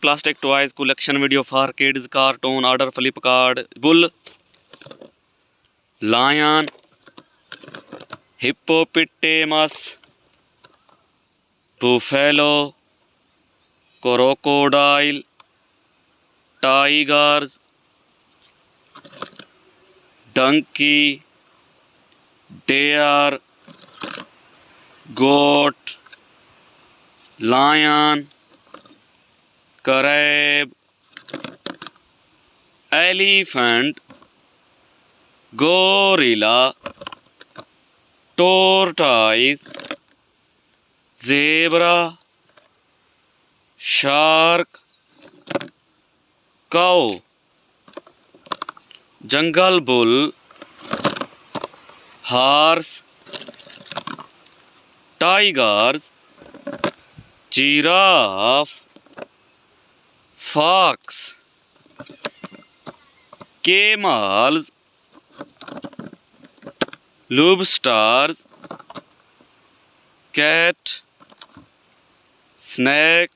plastic toys collection video for kids, cartoon, order Flipkart. Bull, lion, hippopotamus, buffalo, crocodile, tigers, donkey, deer, goat, lion, crab, elephant, gorilla, tortoise, zebra, shark, cow, jungle bull, horse, tigers, giraffe, fox, camels, lobsters, cat, snake,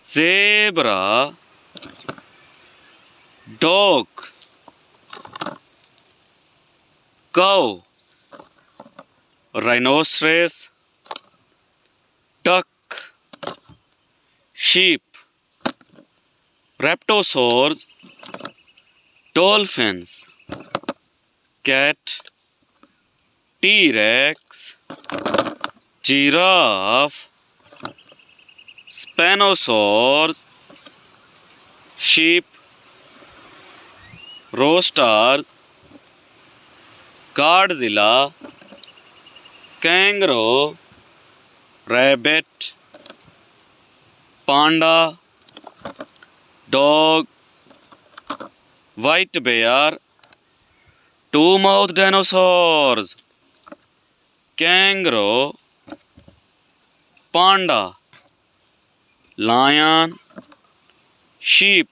zebra, dog, cow, rhinoceros, duck, sheep, raptors, dolphins, cat, T-Rex, giraffe, spinosaurs, sheep, roosters, Godzilla, kangaroo, rabbit, panda, dog, white bear, two-mouthed dinosaurs, kangaroo, panda, lion, sheep,